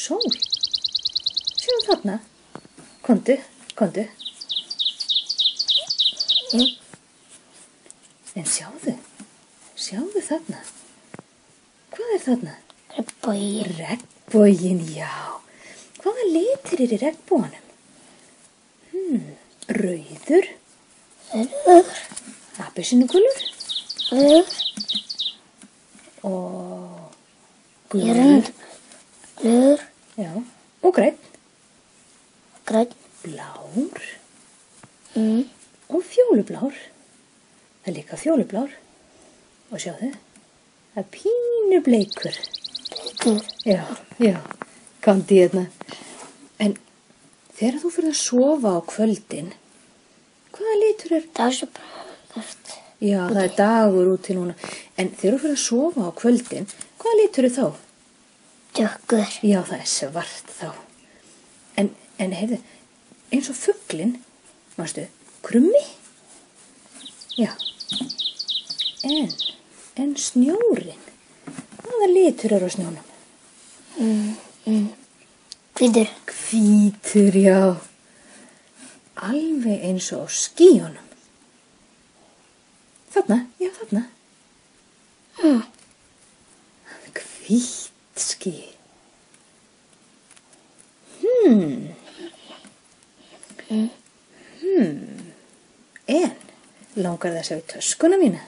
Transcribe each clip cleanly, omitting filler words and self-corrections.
Sól. Sjáðu þarna. Komdu. En sjáðu þarna. Hvað þarna? Regnboginn, já. Hvaða litir í regnboganum? Rauður. Appelsínugulur. Og gulur. Já, og grænn. Blár. Og fjólublár. Það líka fjólublár. Og sjáðu, það pínu bleikur. Já, komdu hérna. En þegar þú fyrir að sofa á kvöldin, hvaða litur er? Það svo brátt. Já, það dagur úti núna. En þegar þú fyrir að sofa á kvöldin, hvaða litur er þá? Dökkur. Já, það svart þá. En heyrðu, eins og fuglinn, manstu, krummi? Já. En snjórinn, hvaða litur er á snjónum? Hvítur. Hvítur, já. Alveg eins og á skýjunum. Þarna. Hvítt ský. En langar það að sjá í töskuna mína?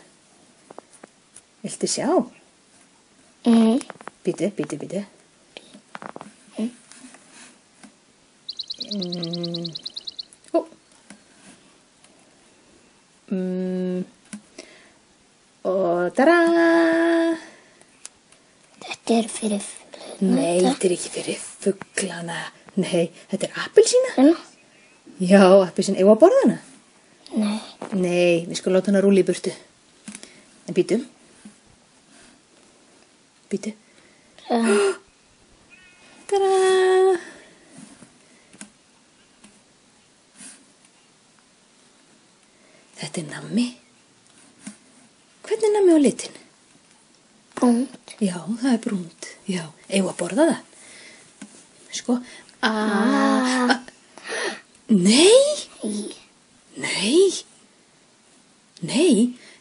Viltu sjá? Bíddu. Og tada! Þetta er fyrir fuglana. Nei, þetta er ekki fyrir fuglana. Nei, þetta er appelsína. Já, appelsína. Eigum við að borða hana? Nei, við skulum láta hana rúlla í burtu. En bíddu. Tada! Þetta er nammi. Hvernig er nammi á litin? Brúnt. Já, það er brúnt. Já, eigum við að borða það? Sko. Nei,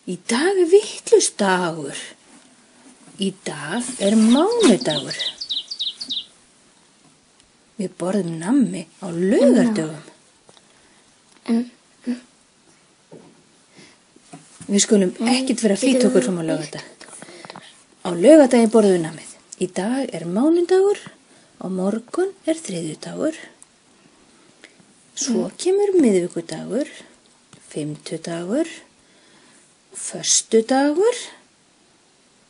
í dag er vitlausdagur. Í dag er mánudagur. Við borðum nammi á laugardögum. Við skulum ekkert vera að flýta okkur fram á laugardag. Á laugardaginn borðum við nammið. Í dag er mánudagur, á morgun er þriðjudagur. Svo kemur miðvikudagur, fimmtudagur, föstudagur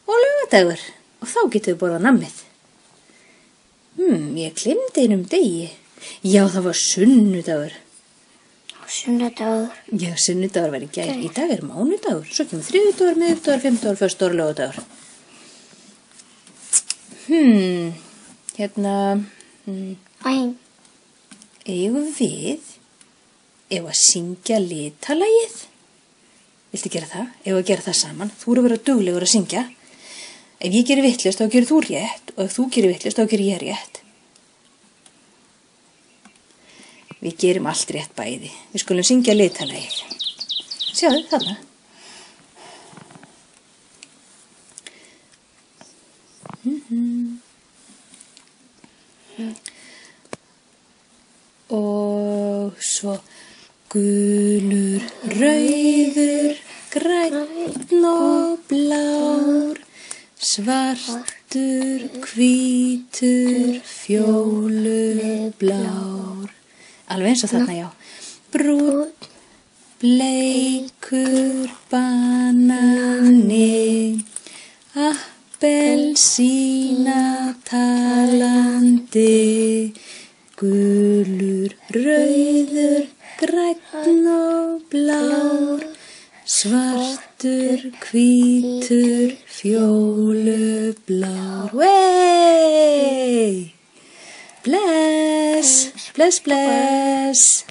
og laugardagur. Og þá getum við borðað nammið. Ég gleymdi einum degi. Já, það var sunnudagur. Sunnudagur. Já, sunnudagur var í gær. Í dag er mánudagur. Svo kemur þriðjudagur, miðvikudagur, fimmtudagur, föstudagur og laugardagur. Eigum við að syngja litalagið? Viltu gera það? Eigum við að gera það saman? Þú eru að vera duglegur að syngja. Ef ég gerir vitlaust, þá gerir þú rétt. Og ef þú gerir vitlaust, þá gerir ég rétt. Við gerum allt rétt bæði. Við skulum syngja litalagið. Sjáðu, þarna. Og svo gulur, rauður, grænn og blár, svartur, hvítur, fjólublár. Alveg eins og þarna, já. Brúnn, bleikur, banani, appelsína talandi, gulur, rauður, grænn og blár, svartur, hvítur, fjólublár. Wey! Bless, bless, bless.